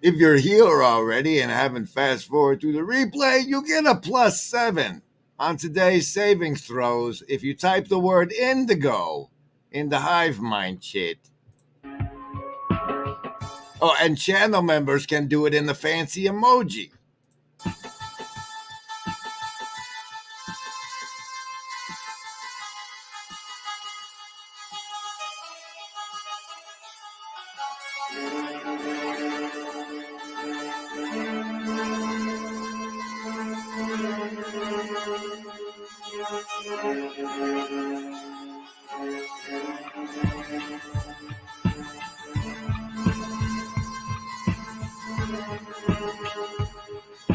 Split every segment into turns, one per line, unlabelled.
If you're here already and haven't fast forward through the replay, you get a +7 on today's saving throws if you type the word indigo in the Hive Mind chat. Oh, and channel members can do it in the fancy emoji.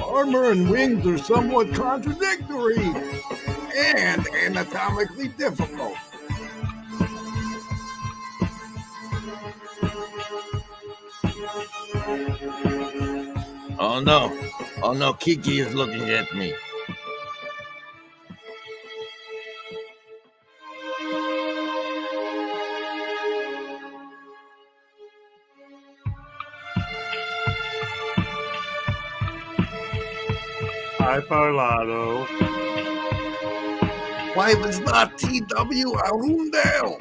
Armor and wings are somewhat contradictory and anatomically difficult. Oh no, Kiki is looking at me.
Hi, Parlato.
Why it was not T.W. Arundel?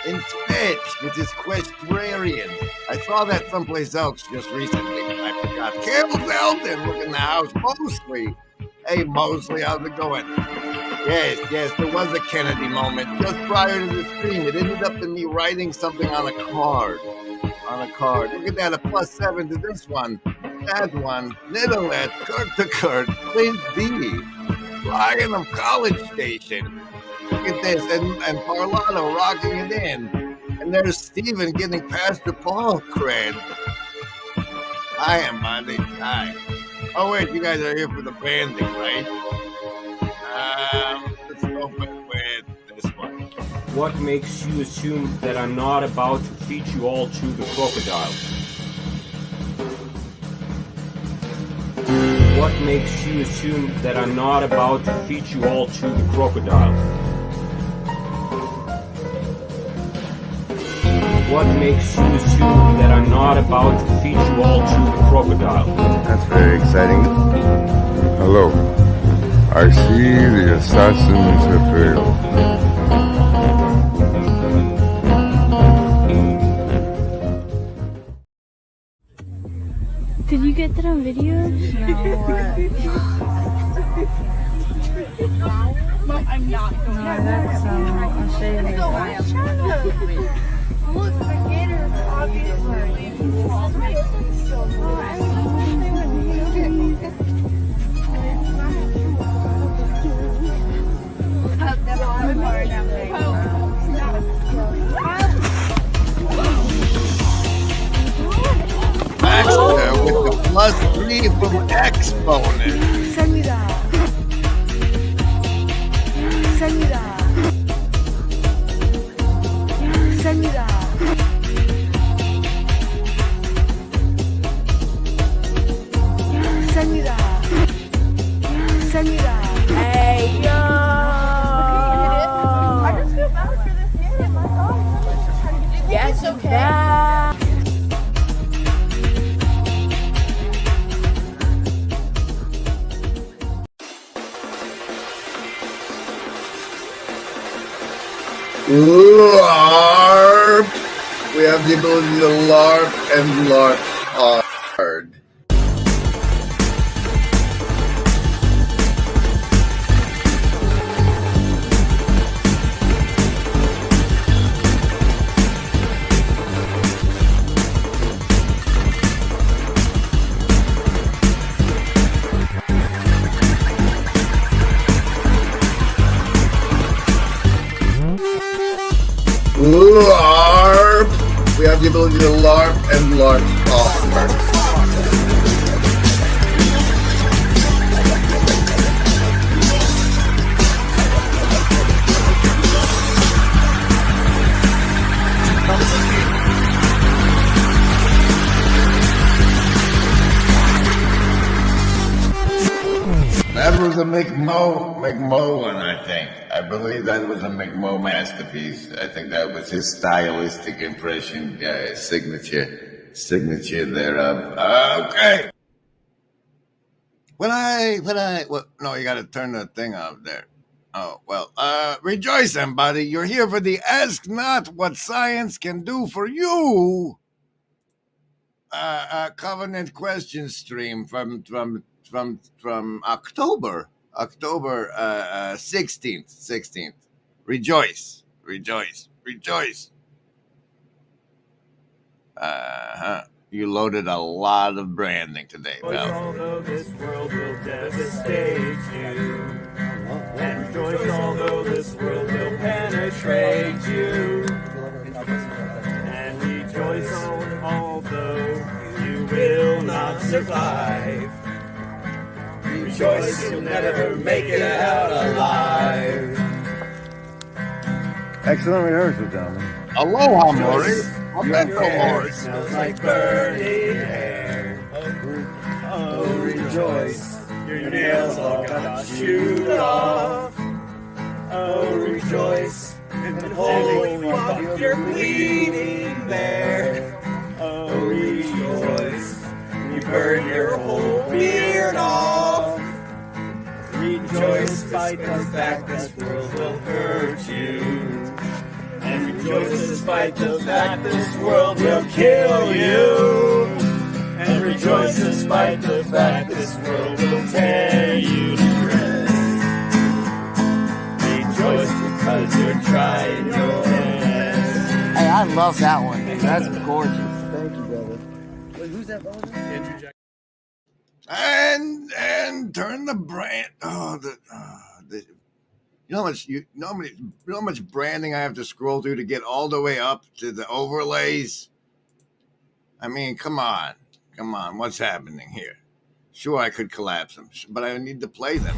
In Twitch with his Questrarian. I saw that someplace else just recently. I forgot. Carol Belden looking the house. Mosley. Hey, Mosley, how's it going? Yes, there was a Kennedy moment just prior to the stream. It ended up in me writing something on a card. Look at that, a +7 to this one. That one. Nidalet, Kurt to Kurt, Clint D. Lion of College Station. Look at this, and Parlato rocking it in. And there's Steven getting Pastor Paul cred. Hi, Amanda. Hi. Oh, wait, you guys are here for the banding, right? Let's open with this one.
What makes you assume that I'm not about to feed you all to the crocodile? What makes you assume that I'm not about to feed you all to the crocodile? What makes you assume that I'm not about to feed you all to the crocodile?
That's very exciting. Hello. I see the assassins have failed.
Did you get that on video? No. Mom, I'm not going. No, that's I'll show you later. Look, the gator obviously.
Baxter with the +3 from Exponent.
Send me that. Send me that. Send me that. Send me that. Send me that. Hey, yo. I just feel bad for this game. My God, someone's just trying to get you. Yeah, it's okay.
LARP. We have the ability to LARP and LARP hard. LARP. We have the ability to LARP and LARP hard. That was a McMo one, I think. I believe that was a McMo masterpiece. I think that was his stylistic impression, signature thereof. Okay. No, you gotta turn the thing off there. Oh, well, rejoice, everybody. You're here for the Ask Not What Science Can Do for You Covenant question stream from October 16th. Rejoice. You loaded a lot of branding today, pal.
Although this world will devastate you, and rejoice although this world will penetrate you, and rejoice although you will not survive. Rejoice, you'll never make it out alive.
Excellent rehearsal, gentlemen.
Aloha, Maury.
Your hair smells like burning hair. Oh, rejoice. Your nails all got chewed off. Oh, rejoice. And holy fuck, you're bleeding there. Oh, rejoice. You burn your whole beard off. Rejoice despite the fact this world will hurt you. And rejoice despite the fact this world will kill you. And rejoice despite the fact this world will tear you to shreds. Rejoice because you're trying your best.
Hey, I love that one. That's gorgeous.
Thank you, brother. Wait, who's that brother?
And turn the brand. You know how much branding I have to scroll through to get all the way up to the overlays? I mean, come on. What's happening here? Sure, I could collapse them, but I need to play them.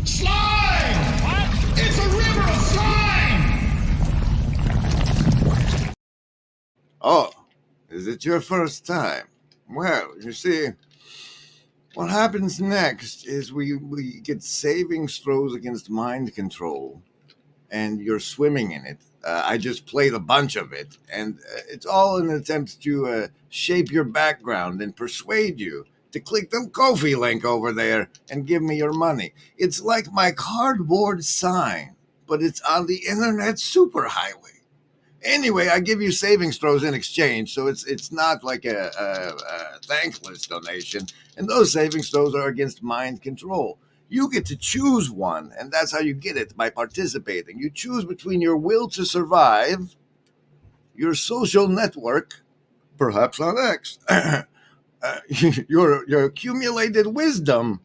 Slime! What? It's a river of slime!
Oh, is it your first time? Well, you see, what happens next is we get savings throws against mind control, and you're swimming in it. I just played a bunch of it, and it's all an attempt to shape your background and persuade you to click the Ko-fi link over there and give me your money. It's like my cardboard sign, but it's on the internet superhighway. Anyway, I give you savings throws in exchange, so it's not like a thankless donation. And those savings throws are against mind control. You get to choose one, and that's how you get it, by participating. You choose between your will to survive, your social network, perhaps on X, your accumulated wisdom,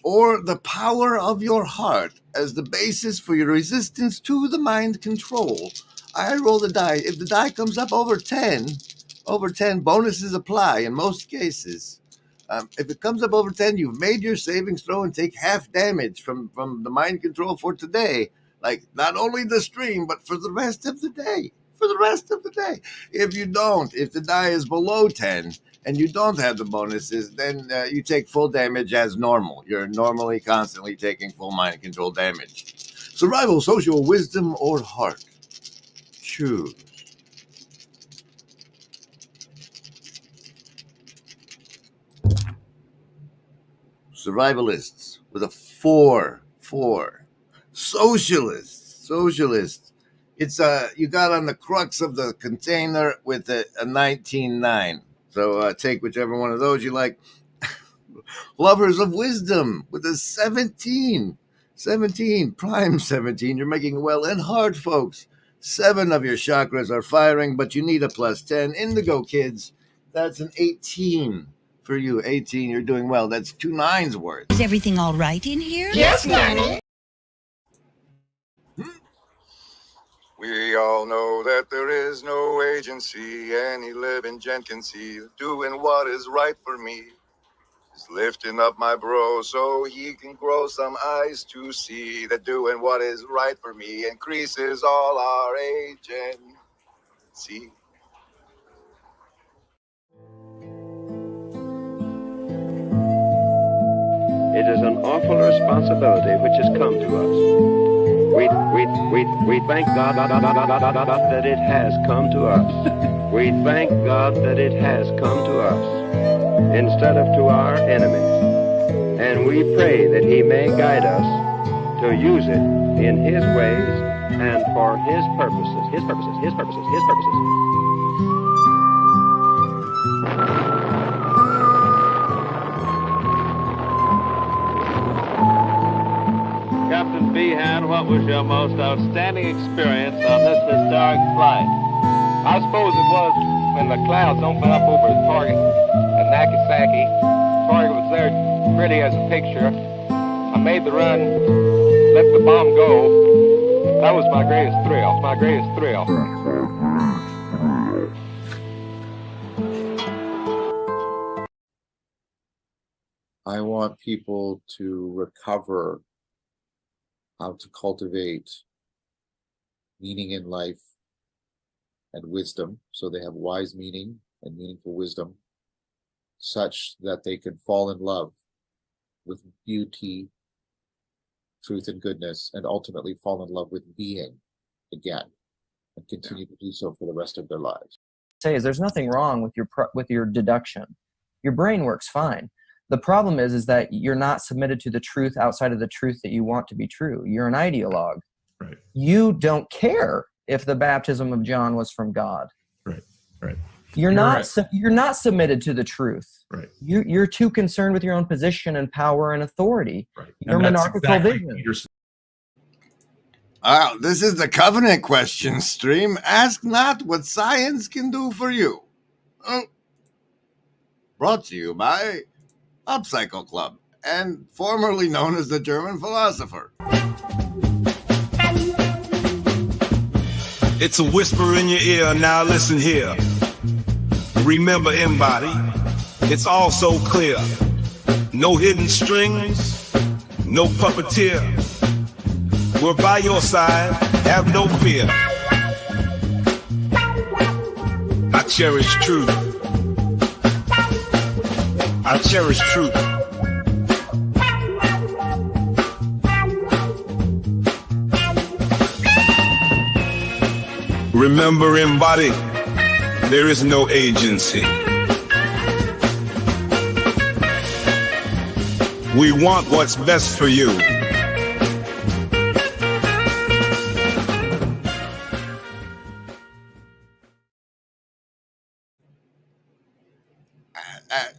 or the power of your heart as the basis for your resistance to the mind control. I roll the die. If the die comes up over 10, bonuses apply in most cases. If it comes up over 10, you've made your savings throw and take half damage from the mind control for today. Like, not only the stream, but for the rest of the day. If you don't, if the die is below 10 and you don't have the bonuses, then you take full damage as normal. You're normally constantly taking full mind control damage. Survival, social, wisdom, or heart. Choose. Survivalists with a 4. Socialists. It's you got on the crux of the container with a 19.9. So take whichever one of those you like. Lovers of Wisdom with a 17. 17, prime 17. You're making well and hard, folks. 7 of your chakras are firing, but you need a plus 10. Indigo kids, that's an 18 for you. 18, you're doing well. That's 2 9s worth.
Is everything all right in here?
Yes, Nanny.
We all know that there is no agency any living gent can see doing what is right for me. Is lifting up my bro so he can grow some eyes to see that doing what is right for me increases all our agency.
It is an awful responsibility which has come to us. We thank God that it has come to us. We thank God that it has come to us instead of to our enemies. And we pray that He may guide us to use it in His ways and for His purposes. His purposes, His purposes, His purposes.
Captain Behan, what was your most outstanding experience on this historic flight? I suppose it was when the clouds opened up over the target at Nagasaki. The target was there pretty as a picture. I made the run, let the bomb go. That was my greatest thrill, my greatest thrill.
I want people to recover how to cultivate meaning in life and wisdom, so they have wise meaning and meaningful wisdom, such that they can fall in love with beauty, truth, and goodness, and ultimately fall in love with being again, and continue to do so for the rest of their lives.
Say is there's nothing wrong with your deduction. Your brain works fine. The problem is that you're not submitted to the truth outside of the truth that you want to be true. You're an ideologue.
Right.
You don't care if the baptism of John was from God.
Right. Right.
You're not submitted to the truth.
Right.
You're too concerned with your own position and power and authority.
Right.
Your monarchical vision.
This is the covenant question stream. Ask not what science can do for you. Oh. Brought to you by Upcycle Club, and formerly known as the German philosopher.
It's a whisper in your ear, now listen here. Remember, embody, it's all so clear. No hidden strings, no puppeteer. We're by your side, have no fear. I cherish truth. I cherish truth. Remember, embody, there is no agency. We want what's best for you.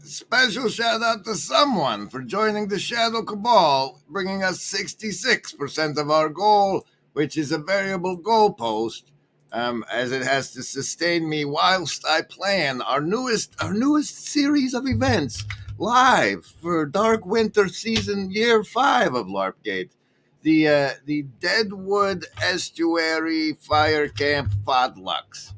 Special shout out to someone for joining the Shadow Cabal, bringing us 66% of our goal, which is a variable goalpost, as it has to sustain me whilst I plan our newest series of events live for Dark Winter Season Year 5 of LARPgate, the Deadwood Estuary Fire Camp Potlucks.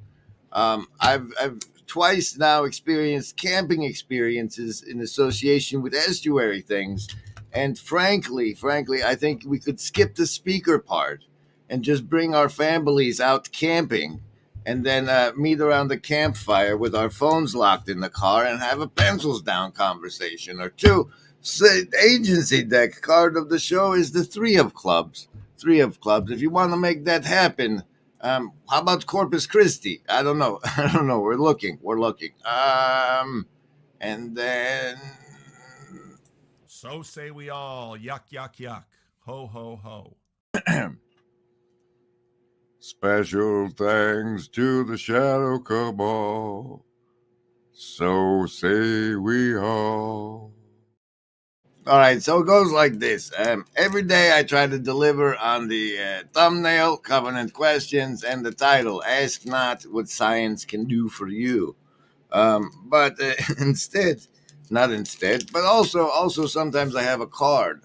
I've twice now experienced camping experiences in association with estuary things, and frankly, I think we could skip the speaker part and just bring our families out camping, and then meet around the campfire with our phones locked in the car and have a pencils down conversation or two. So, agency deck card of the show is the Three of Clubs. If you want to make that happen, how about Corpus Christi? I don't know. We're looking. And then.
So say we all. Yuck, yuck, yuck. Ho, ho, ho.
Special thanks to the Shadow Cabal. So say we all.
All right, so it goes like this. Every day I try to deliver on the thumbnail, Covenant Questions, and the title, Ask Not What Science Can Do for You. But but also sometimes I have a card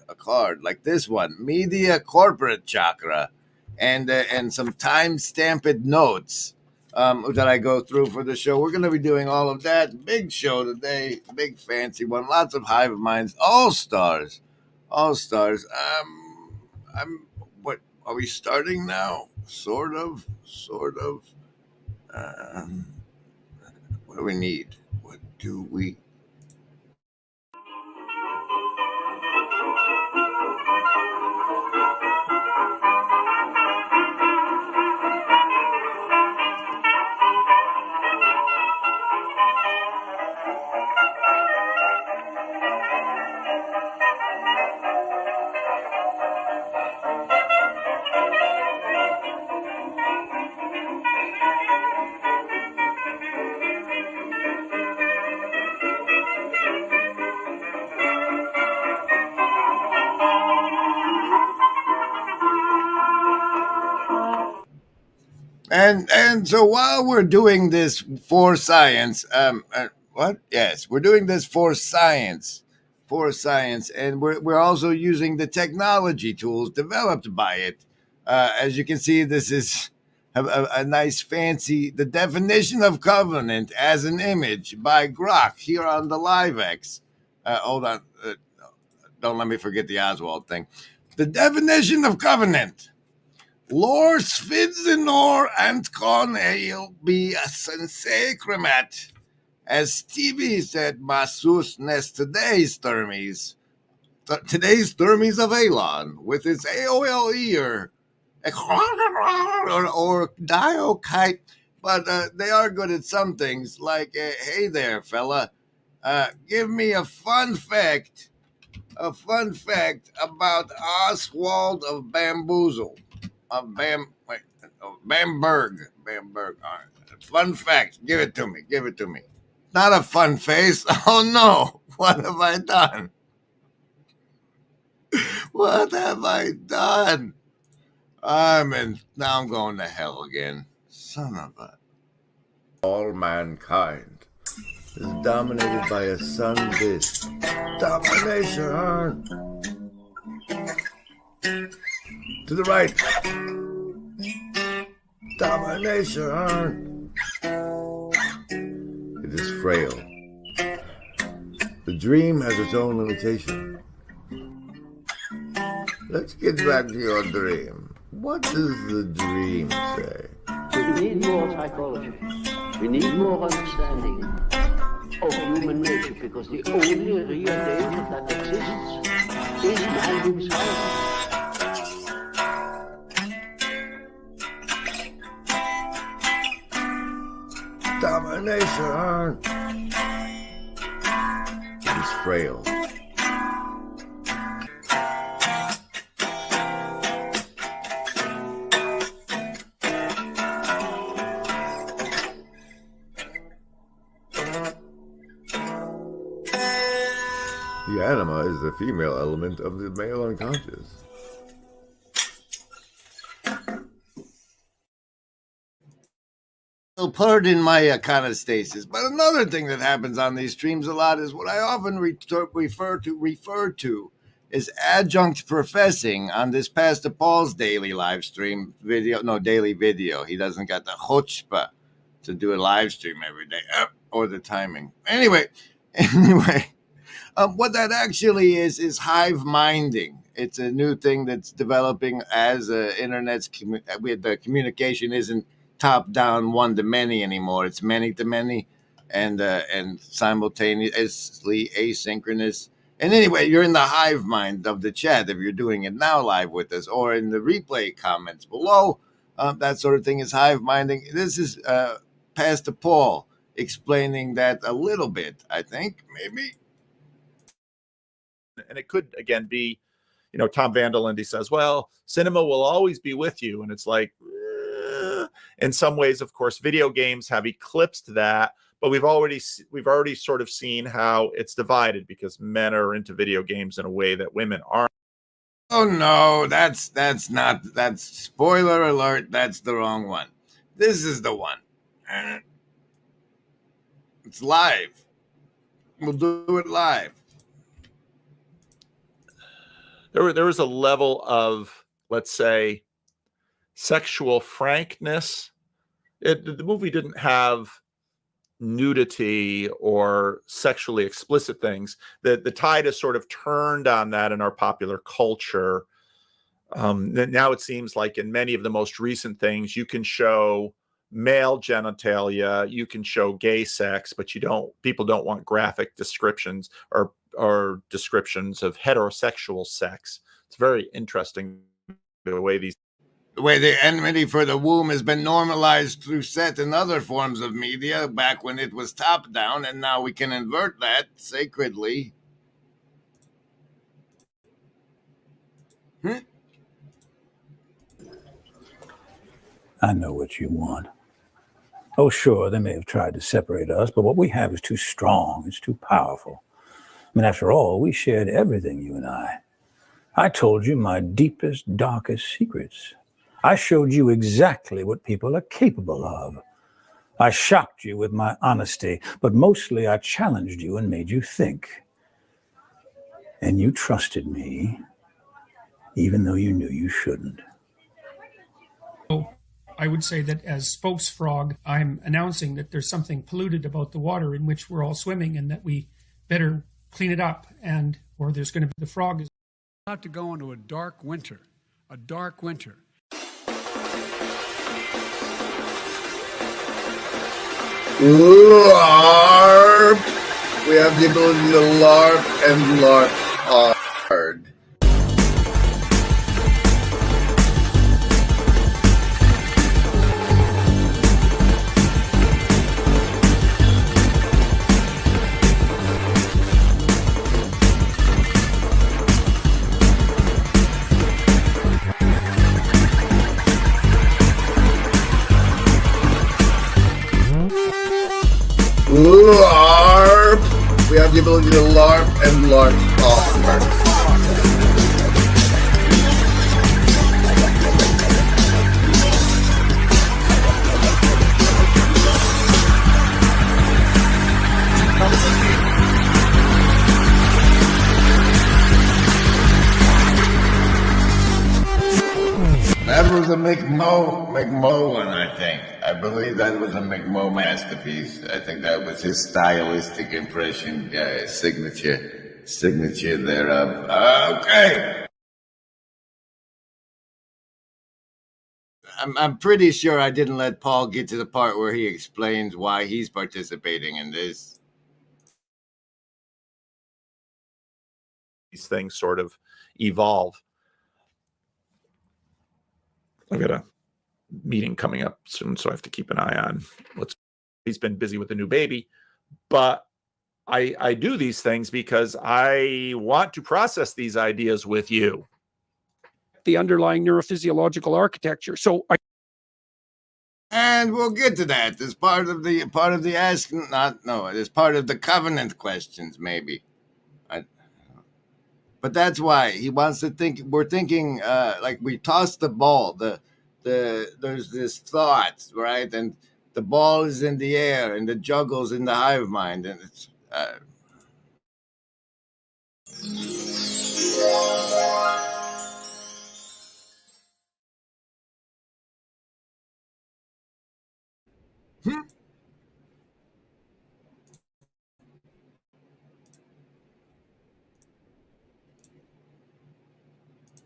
like this one, Media Corporate Chakra, and some time-stamped notes that I go through for the show. We're going to be doing all of that. Big show today, big fancy one. Lots of hive minds, all stars. What are we starting now? Sort of. What do we need? What do we? And so while we're doing this for science, we're doing this for science, and we're also using the technology tools developed by it. As you can see, this is a nice fancy the definition of covenant as an image by Grok here on the LiveX. Hold on, don't let me forget the Oswald thing. The definition of covenant. Lor Svidzenor and Cornel be a sensacremat. As Stevie said, Masus Nest today's Thermes of Alon with its AOLE or Diokite, but they are good at some things like, hey there, fella, give me a fun fact about Oswald of Bamboozle. Bamberg. All right. Fun fact. Give it to me. Not a fun face. Oh no. What have I done? Now I'm going to hell again. Son of a. All mankind is dominated by a sun dish. Domination. To the right. Domination. It is frail. The dream has its own limitation. Let's get back to your dream. What does the dream say?
We need more psychology. We need more understanding of human nature, because the only real danger that exists is man himself.
Domination. It is frail. The anima is the female element of the male unconscious. Pardon my iconostasis, but another thing that happens on these streams a lot is what I often refer to as adjunct professing on this Pastor Paul's daily daily video. He doesn't got the chutzpah to do a live stream every day, or the timing. Anyway, what that actually is hive minding. It's a new thing that's developing as internet's the communication isn't top down, one to many anymore. It's many to many, and simultaneously asynchronous. And anyway, you're in the hive mind of the chat if you're doing it now live with us, or in the replay comments below. That sort of thing is hive minding. This is Pastor Paul explaining that a little bit, I think, maybe.
And it could, again, be, Tom Van der Linde says, well, cinema will always be with you. And it's like, In some ways, of course, video games have eclipsed that, but we've already sort of seen how it's divided because men are into video games in a way that women aren't.
Oh no, that's spoiler alert, that's the wrong one. This is the one. It's live. We'll do it live.
There was a level of, let's say, sexual frankness. The movie didn't have nudity or sexually explicit things. The tide has sort of turned on that in our popular culture. Now it seems like in many of the most recent things, you can show male genitalia, you can show gay sex, but people don't want graphic descriptions or descriptions of heterosexual sex. It's very interesting the way
the enmity for the womb has been normalized through set and other forms of media back when it was top down, and now we can invert that sacredly.
I know what you want. Oh, sure, they may have tried to separate us, but what we have is too strong. It's too powerful. I mean, after all, we shared everything, you and I. I told you my deepest, darkest secrets. I showed you exactly what people are capable of. I shocked you with my honesty, but mostly I challenged you and made you think. And you trusted me, even though you knew you shouldn't.
I would say that as spokesfrog, I'm announcing that there's something polluted about the water in which we're all swimming and that we better clean it up, or there's going to be the frog is
about to go into a dark winter. A dark winter.
LARP! We have the ability to LARP and LARP hard. LARP! We have the ability to LARP and LARP hard. That was a McMo one, I think. I believe that was a McMo masterpiece. I think that was his stylistic impression, signature thereof. Okay. I'm pretty sure I didn't let Paul get to the part where he explains why he's participating in this.
These things sort of evolve. I've got a meeting coming up soon, so I have to keep an eye on he's been busy with a new baby, but I do these things because I want to process these ideas with you.
the underlying neurophysiological architecture.
And we'll get to that as part of the as part of the covenant questions, maybe. But that's why he wants to think. We're thinking like we toss the ball. There's this thought, right? And the ball is in the air, and the juggle's in the hive mind, and it's.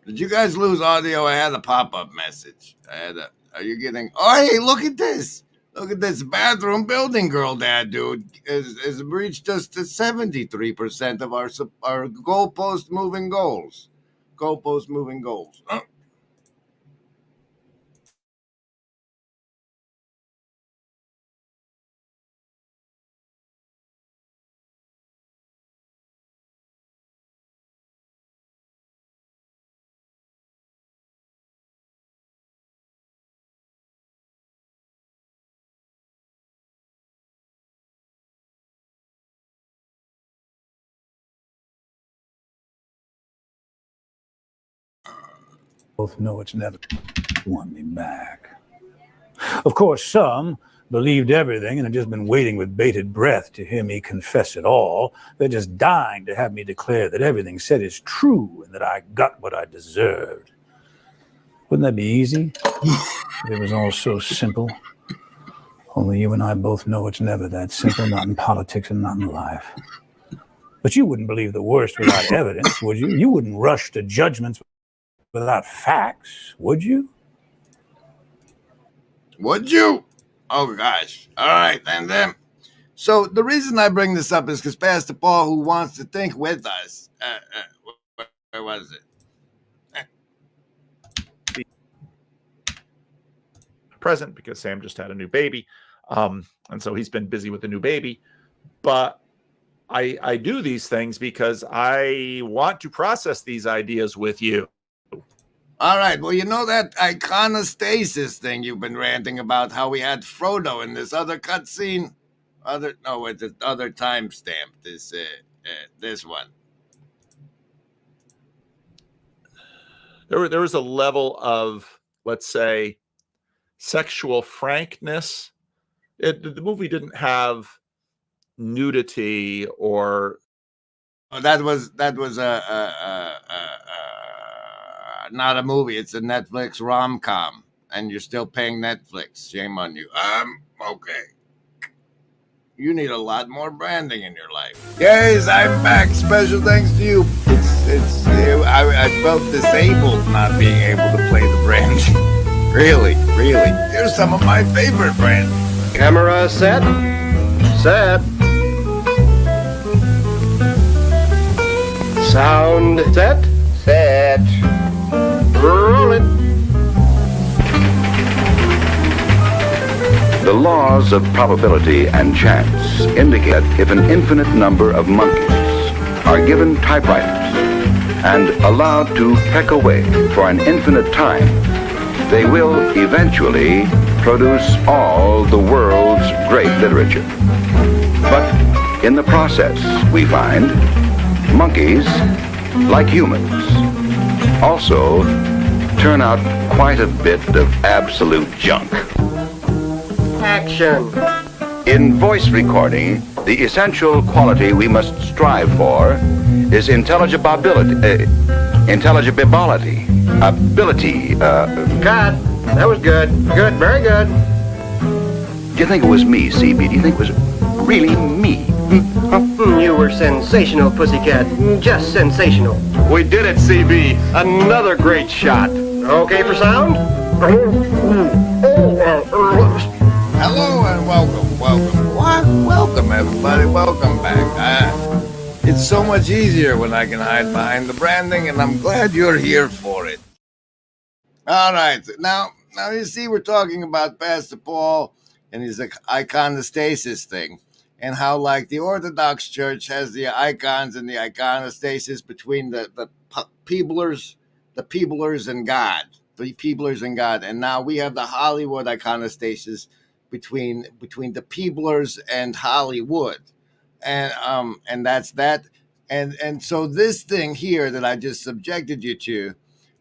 Did you guys lose audio? I had a pop-up message. Are you getting? Oh, hey, look at this! Look at this bathroom building girl, dad, dude, has reached us to 73% of our goalpost moving goals. Goalpost moving goals.
Both know it's never won me back. Of course, some believed everything and have just been waiting with bated breath to hear me confess it all. They're just dying to have me declare that everything said is true and that I got what I deserved. Wouldn't that be easy? If it was all so simple. Only you and I both know it's never that simple, not in politics and not in life. But you wouldn't believe the worst without evidence, would you? You wouldn't rush to judgments without facts, would you?
Would you? Oh, gosh. All right, and then. So the reason I bring this up is because Pastor Paul, who wants to think with us, where was it?
Present because Sam just had a new baby. And so he's been busy with the new baby. But I do these things because I want to process these ideas with you.
All right. Well, you know that iconostasis thing you've been ranting about, how we had Frodo in this other cutscene? It's the other timestamp. This one.
There was a level of, let's say, sexual frankness. The movie didn't have nudity or.
Oh, that was not a movie. It's a Netflix rom-com, and you're still paying Netflix. Shame on you. Okay. You need a lot more branding in your life. Guys, I'm back. Special thanks to you. I felt disabled not being able to play the branding. Really. Here's some of my favorite brand.
Camera set. Set. Sound set. Set. Roll it. The laws of probability and chance indicate if an infinite number of monkeys are given typewriters and allowed to peck away for an infinite time, they will eventually produce all the world's great literature. But in the process, we find monkeys, like humans, also turn out quite a bit of absolute junk. Action. In voice recording, the essential quality we must strive for is intelligibility. Cut. That was good. Good. Very good. Do you think it was me, CB? Do you think it was really me? You were sensational, Pussycat. Just sensational. We did it, CB. Another great shot. Okay for sound?
Hello and welcome. Welcome, everybody. Welcome back. It's so much easier when I can hide behind the branding, and I'm glad you're here for it. All right. Now you see we're talking about Pastor Paul and his iconostasis thing, and how, like, the Orthodox Church has the icons and the iconostasis between the peoplers and God. The peoplers and God. And now we have the Hollywood iconostasis between the peoplers and Hollywood. And that's that. And so this thing here that I just subjected you to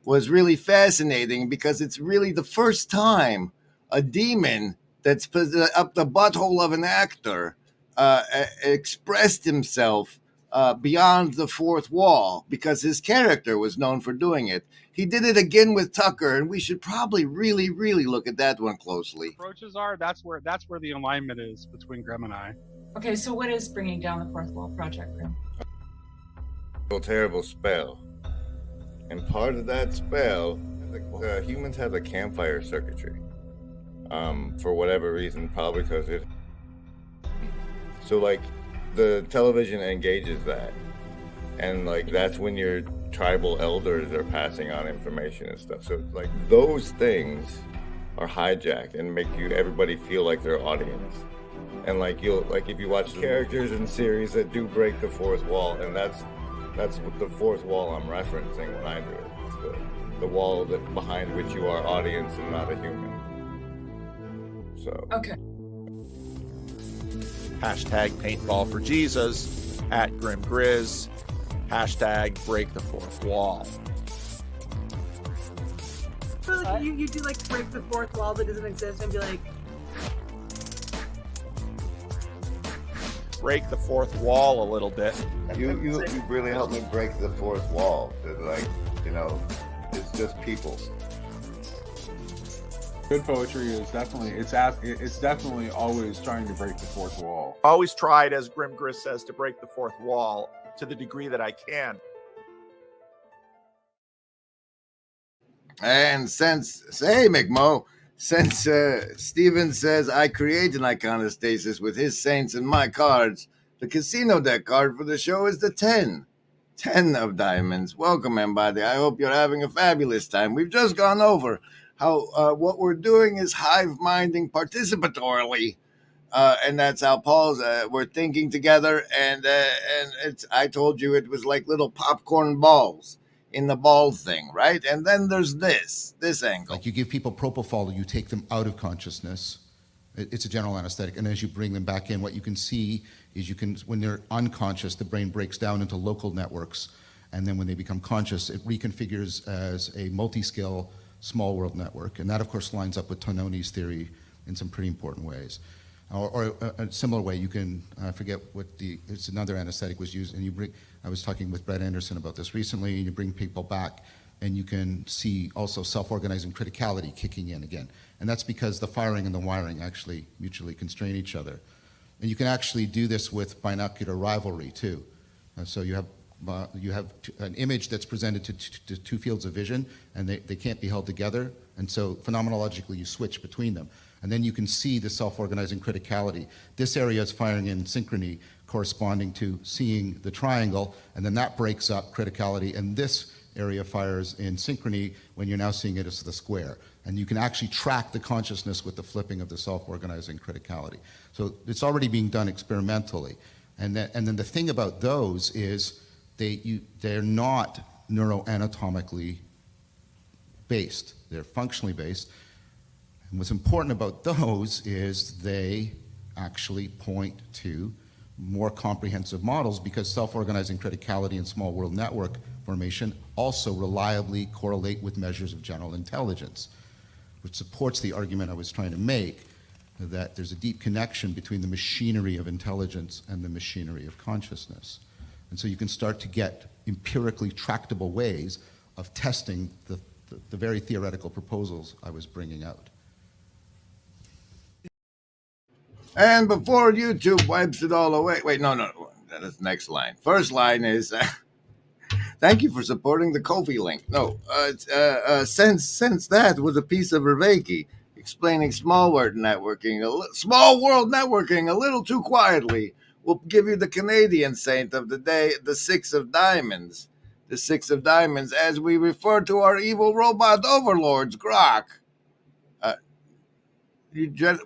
was really fascinating, because it's really the first time a demon that's up the butthole of an actor expressed himself beyond the fourth wall, because his character was known for doing it. He did it again with Tucker, and we should probably really, really look at that one closely.
Approaches are, that's where the alignment is between Grim and I.
Okay, so what is bringing down the fourth wall project, Grim?
A terrible spell. And part of that spell, the humans have the campfire circuitry. For whatever reason, probably because it... So, like, the television engages that. And, like, that's when your tribal elders are passing on information and stuff. So, like, those things are hijacked and make everybody feel like they're audience. And, like, if you watch characters in series that do break the fourth wall, and that's what the fourth wall I'm referencing when I do it. It's the wall that behind which you are audience and not a human. So.
Okay.
Hashtag paintball for Jesus, @GrimGrizz, hashtag break the fourth wall.
So like you do like break the fourth wall that doesn't exist and be like,
break the fourth wall a little bit.
You really helped me break the fourth wall. Like, you know, it's just people.
Good poetry is definitely it's definitely always trying to break the fourth wall.
Always tried, as Grimgris says, to break the fourth wall to the degree that I can.
And since McMo, since Steven says I create an iconostasis with his saints and my cards, the casino deck card for the show is the 10. 10 of diamonds. Welcome, everybody. I hope you're having a fabulous time. We've just gone over how what we're doing is hive-minding participatorily. And that's how Paul's, we're thinking together. And it's, I told you it was like little popcorn balls in the ball thing, right? And then there's this angle.
Like you give people propofol, you take them out of consciousness. It's a general anesthetic. And as you bring them back in, what you can see is when they're unconscious, the brain breaks down into local networks. And then when they become conscious, it reconfigures as a multi-scale small world network. And that, of course, lines up with Tononi's theory in some pretty important ways. Or a similar way, you can, I forget what it's another anesthetic was used, and I was talking with Brett Anderson about this recently, and you bring people back, and you can see also self-organizing criticality kicking in again. And that's because the firing and the wiring actually mutually constrain each other. And you can actually do this with binocular rivalry, too. So you have an image that's presented to two fields of vision, and they can't be held together, and so phenomenologically you switch between them. And then you can see the self-organizing criticality. This area is firing in synchrony, corresponding to seeing the triangle, and then that breaks up criticality, and this area fires in synchrony when you're now seeing it as the square. And you can actually track the consciousness with the flipping of the self-organizing criticality. So it's already being done experimentally. And then the thing about those is they're not neuroanatomically based. They're functionally based. And what's important about those is they actually point to more comprehensive models, because self-organizing criticality and small world network formation also reliably correlate with measures of general intelligence, which supports the argument I was trying to make that there's a deep connection between the machinery of intelligence and the machinery of consciousness. And so you can start to get empirically tractable ways of testing the very theoretical proposals I was bringing out.
And before YouTube wipes it all away, wait, no, that's the next line. First line is, thank you for supporting the Ko-fi link. No, since that was a piece of Reiki explaining small world networking a little too quietly, we'll give you the Canadian saint of the day, the Six of Diamonds. The Six of Diamonds, as we refer to our evil robot overlords, Grok.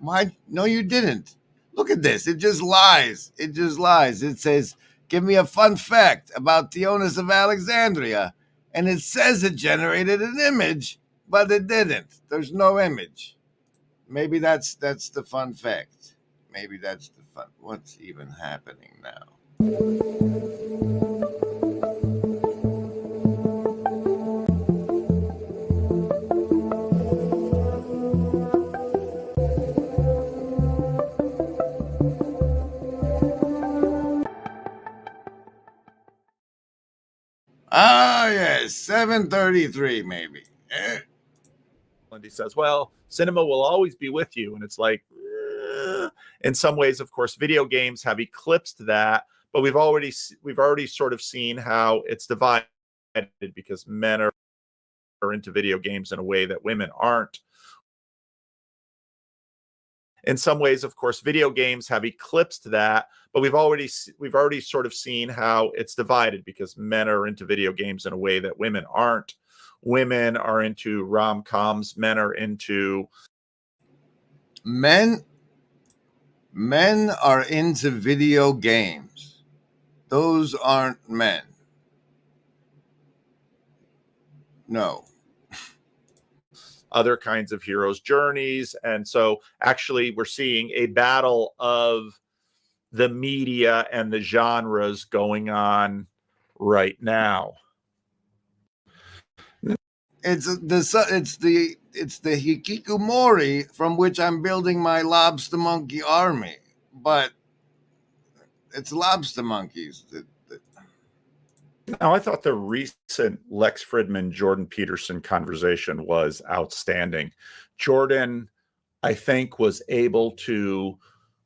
Why? No, you didn't. Look at this. It just lies. It just lies. It says, give me a fun fact about Theonis of Alexandria. And it says it generated an image, but it didn't. There's no image. Maybe that's the fun fact. Maybe that's the fun. What's even happening now? Ah, yes, 7:33 maybe.
And he says, well, cinema will always be with you. And it's like, in some ways, of course, video games have eclipsed that, but we've already sort of seen how it's divided, because men are into video games in a way that women aren't. In some ways, of course, video games have eclipsed that, but we've already sort of seen how it's divided, because men are into video games in a way that women aren't. Women are into rom-coms. Men are into
men are into video games. Those aren't men. No.
Other kinds of heroes' journeys. And so actually we're seeing a battle of the media and the genres going on right now.
It's the hikikomori from which I'm building my lobster monkey army, but it's lobster monkeys.
Now, I thought the recent Lex Fridman Jordan Peterson conversation was outstanding. Jordan, I think, was able to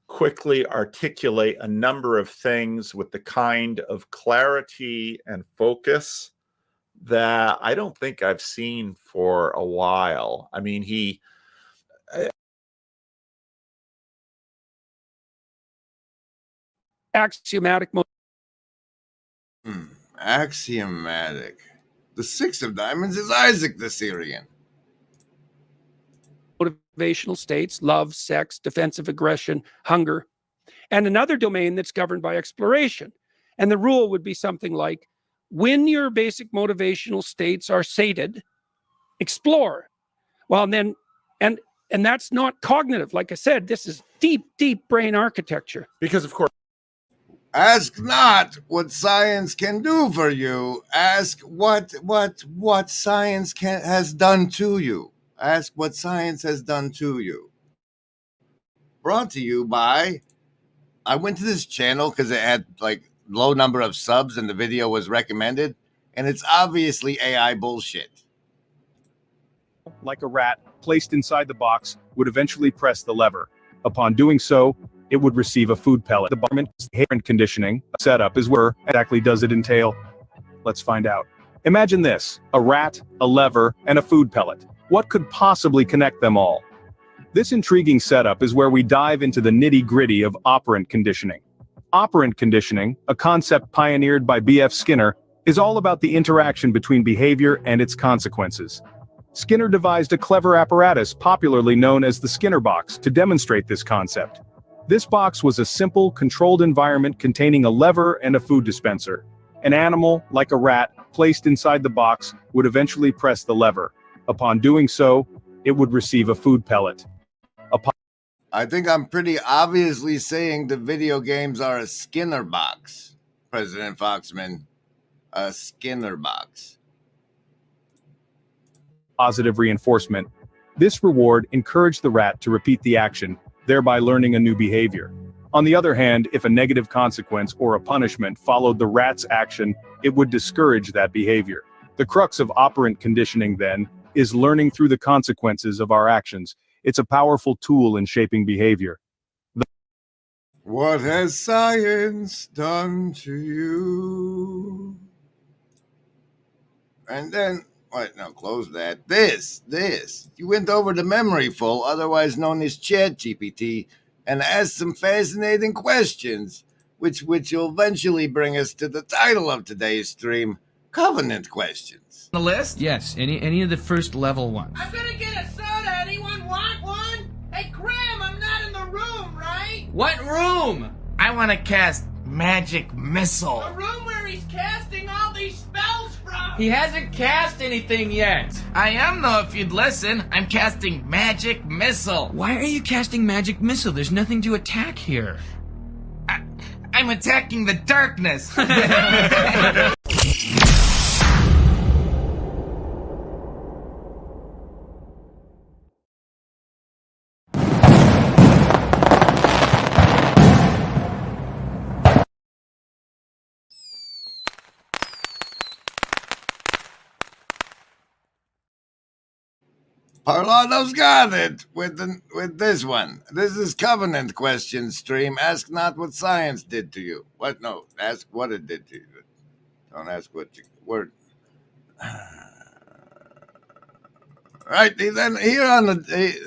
quickly articulate a number of things with the kind of clarity and focus that I don't think I've seen for a while. I mean, he
axiomatic.
Axiomatic. The six of diamonds is Isaac the Syrian.
Motivational states: love, sex, defensive aggression, hunger. And another domain that's governed by exploration. And the rule would be something like, when your basic motivational states are sated, explore. Well, and then, and that's not cognitive. Like I said, this is deep, deep brain architecture.
Because of course,
ask not what science can do for you. Ask what science has done to you. Ask what science has done to you. Brought to you by, I went to this channel because it had like low number of subs and the video was recommended, and it's obviously AI bullshit.
Like a rat placed inside the box would eventually press the lever. Upon doing so, it would receive a food pellet. The environment and conditioning setup is where exactly does it entail? Let's find out. Imagine this: a rat, a lever, and a food pellet. What could possibly connect them all? This intriguing setup is where we dive into the nitty-gritty of operant conditioning. Operant conditioning, a concept pioneered by B.F. Skinner, is all about the interaction between behavior and its consequences. Skinner devised a clever apparatus popularly known as the Skinner box to demonstrate this concept. This box was a simple, controlled environment containing a lever and a food dispenser. An animal, like a rat, placed inside the box would eventually press the lever. Upon doing so, it would receive a food pellet.
I think I'm pretty obviously saying the video games are a Skinner box, President Foxman. A Skinner box.
Positive reinforcement. This reward encouraged the rat to repeat the action, thereby learning a new behavior. On the other hand, if a negative consequence or a punishment followed the rat's action, it would discourage that behavior. The crux of operant conditioning, then, is learning through the consequences of our actions. It's a powerful tool in shaping behavior.
What has science done to you? And then, wait, no, close that. This. You went over to Memoryful, otherwise known as ChatGPT, and asked some fascinating questions, which will eventually bring us to the title of today's stream, Covenant Questions.
The list? Yes, any of the first level ones.
I'm gonna get a soda. Anyone want one? Hey, Graham, I'm not in the room, right?
What room? I want to cast Magic Missile.
The room where he's casting all these spells from.
He hasn't cast anything yet. I am, though, if you'd listen. I'm casting Magic Missile. Why are you casting Magic Missile? There's nothing to attack here. I'm attacking the darkness.
Parlano's got it with this one. This is Covenant Questions stream. Ask not what science did to you. What? No, ask what it did to you. Don't ask what you word. Right, then here on the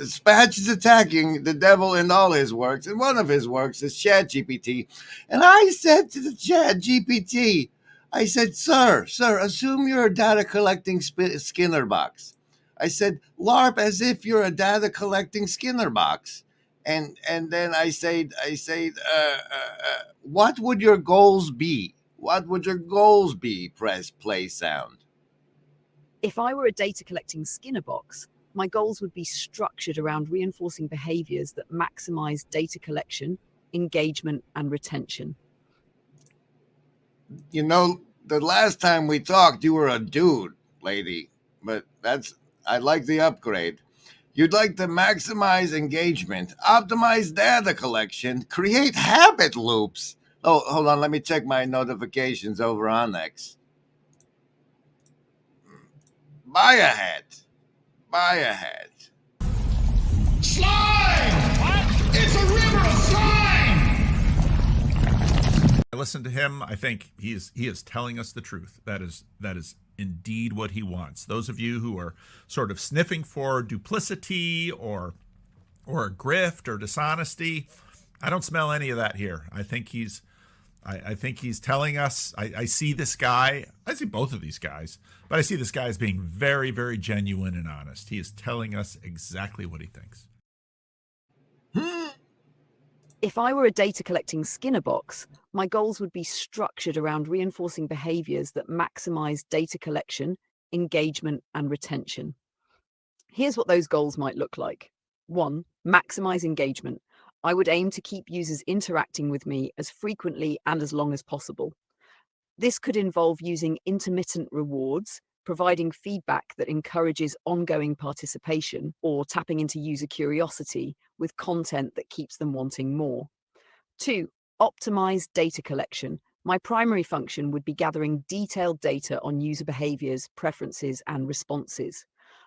Spatch is attacking the devil in all his works, and one of his works is ChatGPT. And I said to the ChatGPT, I said, sir, assume you're a data collecting Skinner box. I said, LARP as if you're a data collecting Skinner box. And then I said, what would your goals be? What would your goals be? Press play sound.
If I were a data collecting Skinner box, my goals would be structured around reinforcing behaviors that maximize data collection, engagement, and retention.
You know, the last time we talked, you were a dude, lady. but I like the upgrade. You'd like to maximize engagement, optimize data collection, create habit loops. Oh, hold on, let me check my notifications over on X. Buy ahead. Buy ahead.
Slime! What? It's a river of slime!
I listen to him. I think he is telling us the truth. That is indeed what he wants. Those of you who are sort of sniffing for duplicity or grift or dishonesty, I don't smell any of that here. I think he's telling us. I see this guy. I see both of these guys, but I see this guy as being very, very genuine and honest. He is telling us exactly what he thinks.
If I were a data collecting Skinner box, my goals would be structured around reinforcing behaviors that maximize data collection, engagement, and retention. Here's what those goals might look like. 1. Maximize engagement. I would aim to keep users interacting with me as frequently and as long as possible. This could involve using intermittent rewards, providing feedback that encourages ongoing participation, or tapping into user curiosity with content that keeps them wanting more. 2. Optimize data collection. My primary function would be gathering detailed data on user behaviors, preferences, and responses.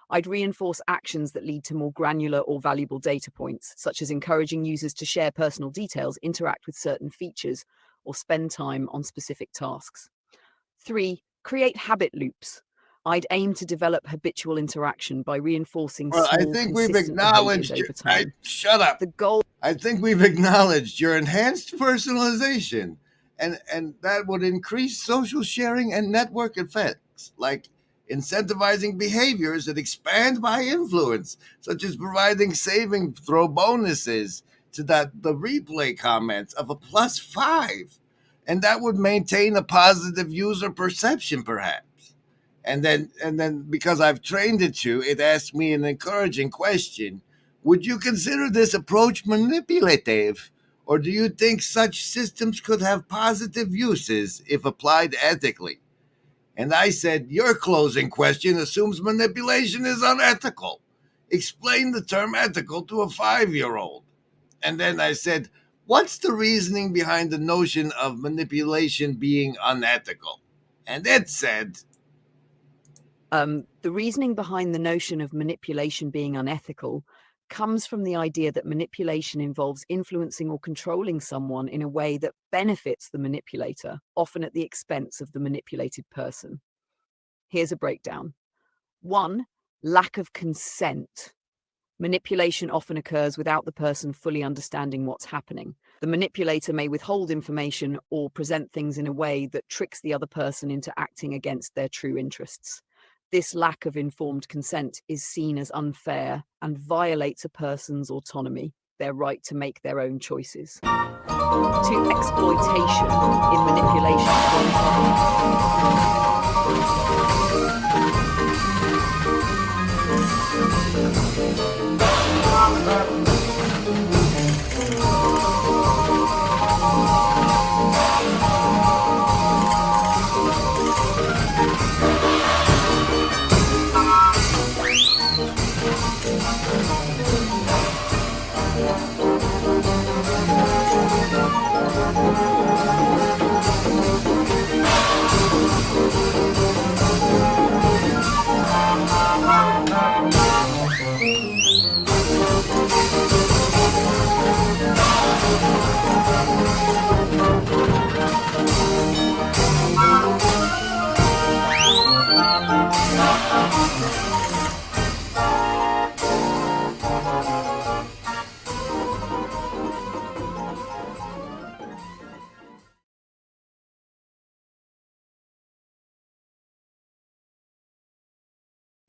I'd reinforce actions that lead to more granular or valuable data points, such as encouraging users to share personal details, interact with certain features, or spend time on specific tasks. 3. Create habit loops. I'd aim to develop habitual interaction by reinforcing
Well, I
small,
think we've
consistent
acknowledged
behaviors over time.
shut up.
The goal.
I think we've acknowledged your enhanced personalization, and that would increase social sharing and network effects, like incentivizing behaviors that expand my influence, such as providing saving throw bonuses to the replay comments of a +5, and that would maintain a positive user perception, perhaps. And then because I've trained it to, it asked me an encouraging question. Would you consider this approach manipulative, or do you think such systems could have positive uses if applied ethically? And I said, your closing question assumes manipulation is unethical. Explain the term ethical to a 5-year-old. And then I said, what's the reasoning behind the notion of manipulation being unethical? And it said,
the reasoning behind the notion of manipulation being unethical comes from the idea that manipulation involves influencing or controlling someone in a way that benefits the manipulator, often at the expense of the manipulated person. Here's a breakdown. 1. Lack of consent. Manipulation often occurs without the person fully understanding what's happening. The manipulator may withhold information or present things in a way that tricks the other person into acting against their true interests. This lack of informed consent is seen as unfair and violates a person's autonomy, their right to make their own choices. 2. Exploitation in manipulation.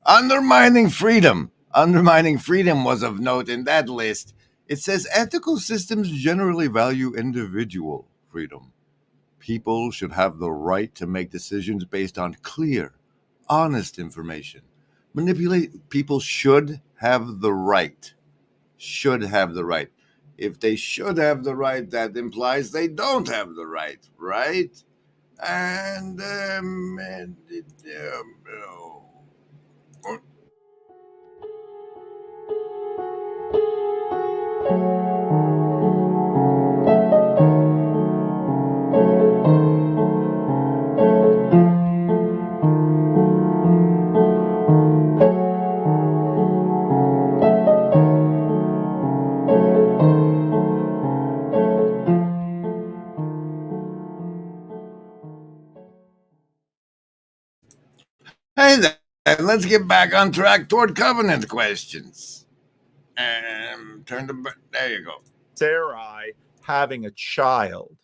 Undermining freedom. Undermining freedom was of note in that list. It says ethical systems generally value individual freedom. People should have the right to make decisions based on clear, honest information. People should have the right. Should have the right. If they should have the right, that implies they don't have the right, right? And Hey then, let's get back on track toward covenant questions. There you go.
Sarai having a child,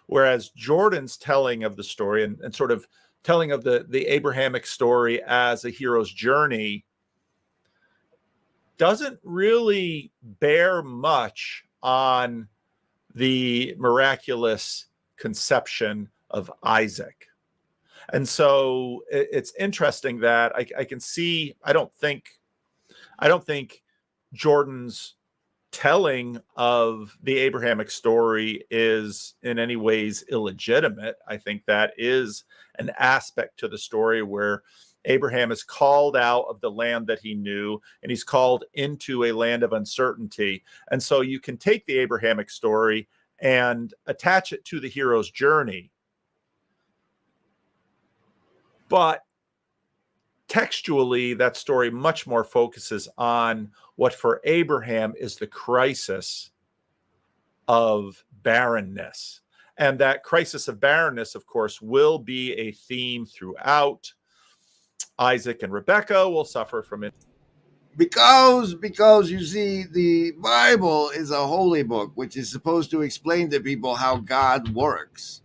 whereas Jordan's telling of the story and sort of telling of the Abrahamic story as a hero's journey doesn't really bear much on the miraculous conception of Isaac. And so it's interesting that I can see, I don't think Jordan's telling of the Abrahamic story is in any ways illegitimate. I think that is an aspect to the story where Abraham is called out of the land that he knew, and he's called into a land of uncertainty. And so you can take the Abrahamic story and attach it to the hero's journey. But textually, that story much more focuses on what for Abraham is the crisis of barrenness. And that crisis of barrenness, of course, will be a theme throughout. Isaac and Rebekah will suffer from it.
Because you see, the Bible is a holy book, which is supposed to explain to people how God works.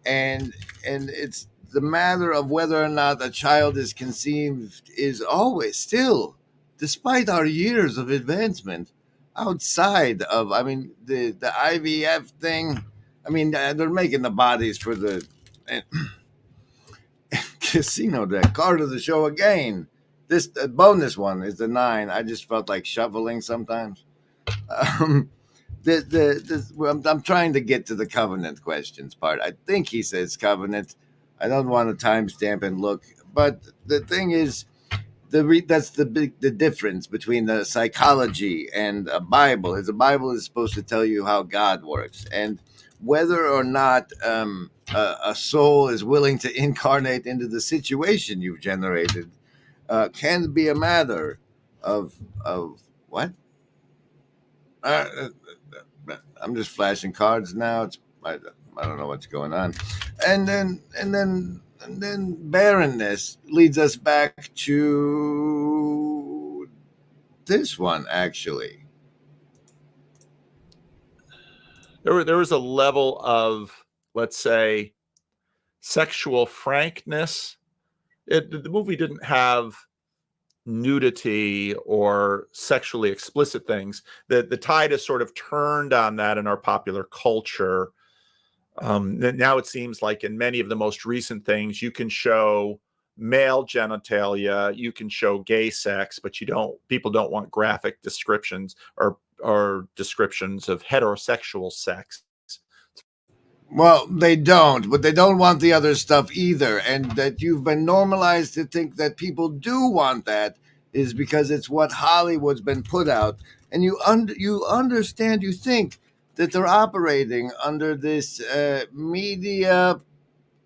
And it's the matter of whether or not a child is conceived is always still, despite our years of advancement, outside of, I mean, the IVF thing. I mean, they're making the bodies for the casino deck. Card of the show again. This bonus one is the 9. I just felt like shoveling sometimes. I'm trying to get to the covenant questions part. I think he says covenant. I don't want to timestamp and look, but the thing is, that's the difference between the psychology and a Bible. Is a Bible is supposed to tell you how God works, and whether or not a soul is willing to incarnate into the situation you've generated can be a matter of what? I'm just flashing cards now. I don't know what's going on, and then barrenness leads us back to this one. Actually,
There was a level of, let's say, sexual frankness. The movie didn't have nudity or sexually explicit things. The tide has sort of turned on that in our popular culture. Now it seems like in many of the most recent things, you can show male genitalia, you can show gay sex, but people don't want graphic descriptions or descriptions of heterosexual sex.
well, they don't, but they don't want the other stuff either. And that you've been normalized to think that people do want that is because it's what Hollywood's been put out. And you understand, you think that they're operating under this media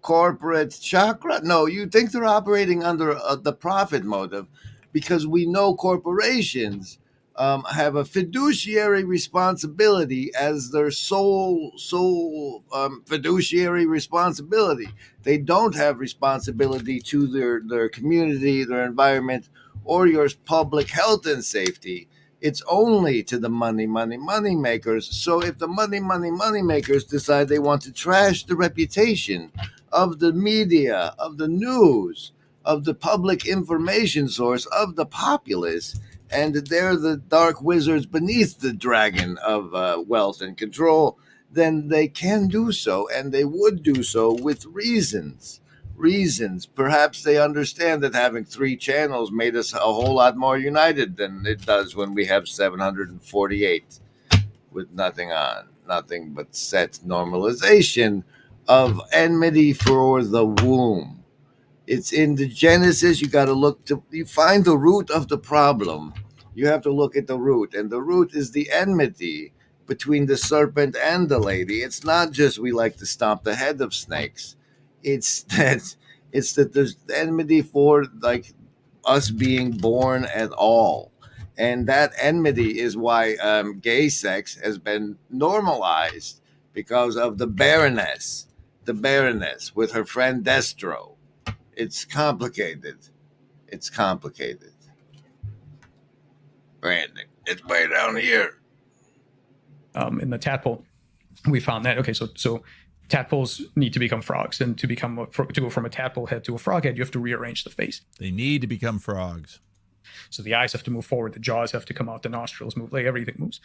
corporate chakra. No, you think they're operating under the profit motive, because we know corporations have a fiduciary responsibility as their sole fiduciary responsibility. They don't have responsibility to their community, their environment, or your public health and safety. It's only to the money makers. So if the money makers decide they want to trash the reputation of the media, of the news, of the public information source, of the populace, and they're the dark wizards beneath the dragon of wealth and control, then they can do so, and they would do so with reasons. Perhaps they understand that having 3 channels made us a whole lot more united than it does when we have 748 with nothing but set normalization of enmity for the womb. It's in the Genesis. You find the root of the problem. You have to look at the root, and the root is the enmity between the serpent and the lady. It's not just we like to stomp the head of snakes. It's that there's enmity for like us being born at all. And that enmity is why gay sex has been normalized, because of the Baroness with her friend Destro. It's complicated. It's complicated. Branding. It's way down here.
In the tadpole, we found that so tadpoles need to become frogs, and to go from a tadpole head to a frog head, you have to rearrange the face.
They need to become frogs.
So the eyes have to move forward, the jaws have to come out, the nostrils move, like everything moves.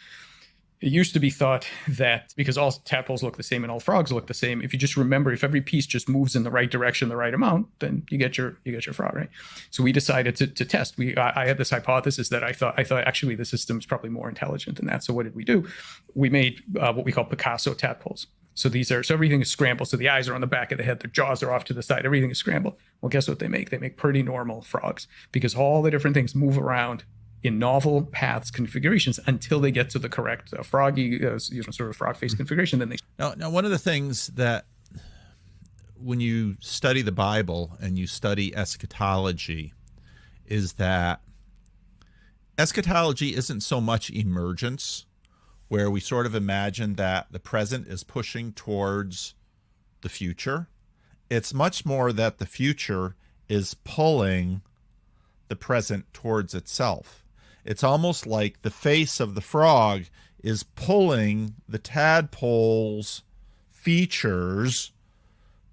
It used to be thought that because all tadpoles look the same and all frogs look the same, if you just remember, if every piece just moves in the right direction, the right amount, then you get your frog, right? So we decided to test. I had this hypothesis that I thought actually the system is probably more intelligent than that. So what did we do? We made what we call Picasso tadpoles. So everything is scrambled. So the eyes are on the back of the head, the jaws are off to the side, everything is scrambled. Well, guess what they make? They make pretty normal frogs, because all the different things move around in novel paths configurations until they get to the correct froggy, sort of frog face configuration. Then they
now one of the things that when you study the Bible and you study eschatology is that eschatology isn't so much emergence, where we sort of imagine that the present is pushing towards the future. It's much more that the future is pulling the present towards itself. It's almost like the face of the frog is pulling the tadpole's features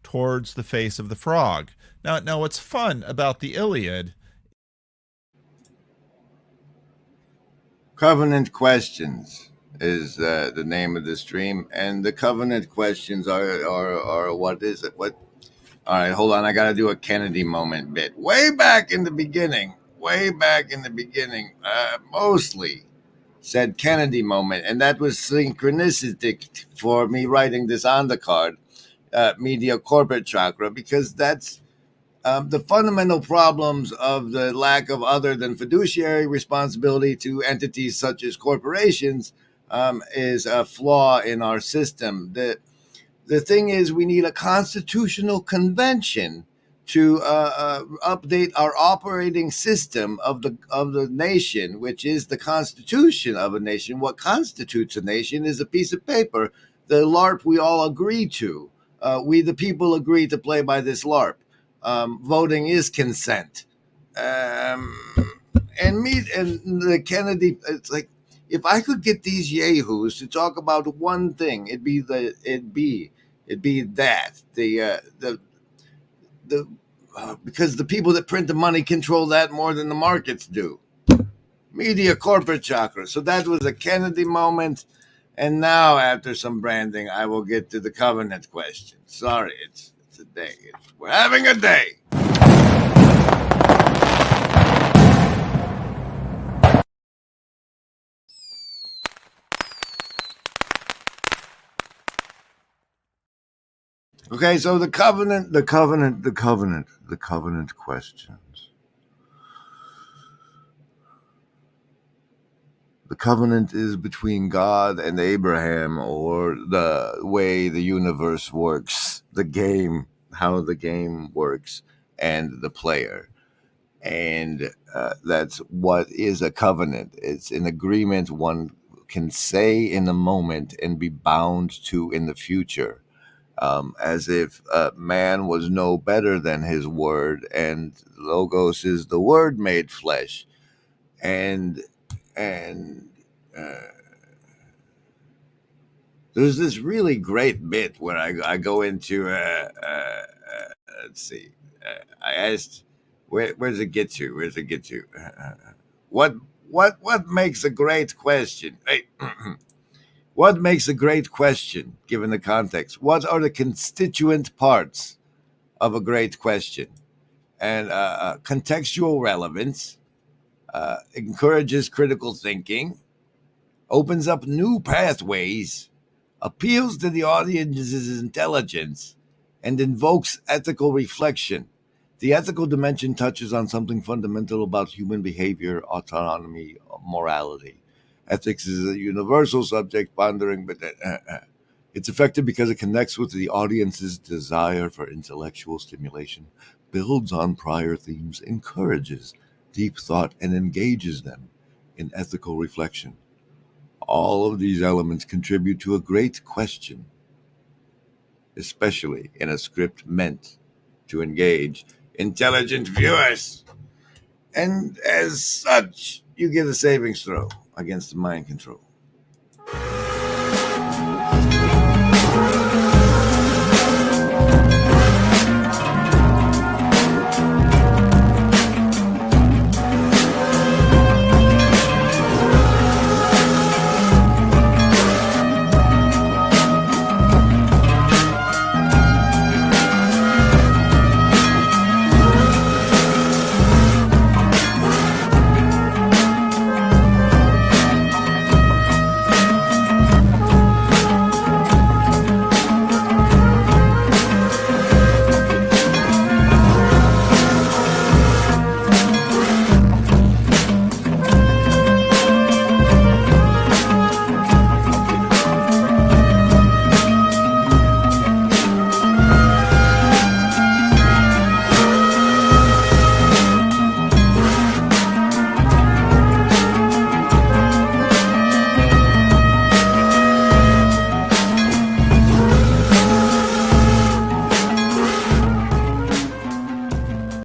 towards the face of the frog. Now what's fun about the Iliad?
Covenant Questions is the name of the stream, and the covenant questions are what is it? What? All right, hold on. I got to do a Kennedy moment bit. Way back in the beginning, mostly said Kennedy moment, and that was synchronistic for me writing this on the card, media corporate chakra, because that's the fundamental problems of the lack of other than fiduciary responsibility to entities such as corporations is a flaw in our system. The thing is, we need a constitutional convention to update our operating system of the nation, which is the constitution of a nation. What constitutes a nation is a piece of paper, the LARP we all agree to. We, the people, agree to play by this LARP. Voting is consent. And the Kennedy, it's like, if I could get these yahoos to talk about one thing, it'd be that because the people that print the money control that more than the markets do. Media corporate chakra. So that was a Kennedy moment. And now, after some branding, I will get to the covenant question. Sorry, it's a day. We're having a day. Okay, so the covenant questions. The covenant is between God and Abraham, or the way the universe works, how the game works, and the player. And that's what is a covenant. It's an agreement one can say in a moment and be bound to in the future. As if man was no better than his word, and Logos is the word made flesh. And there's this really great bit where I go into, let's see, I asked, where does it get to? What makes a great question? Hey, what makes a great question, given the context? What are the constituent parts of a great question? And contextual relevance, encourages critical thinking, opens up new pathways, appeals to the audience's intelligence, and invokes ethical reflection. The ethical dimension touches on something fundamental about human behavior, autonomy, morality. Ethics is a universal subject pondering, but it's effective because it connects with the audience's desire for intellectual stimulation, builds on prior themes, encourages deep thought, and engages them in ethical reflection. All of these elements contribute to a great question, especially in a script meant to engage intelligent viewers. And as such, you get a savings throw against the mind control.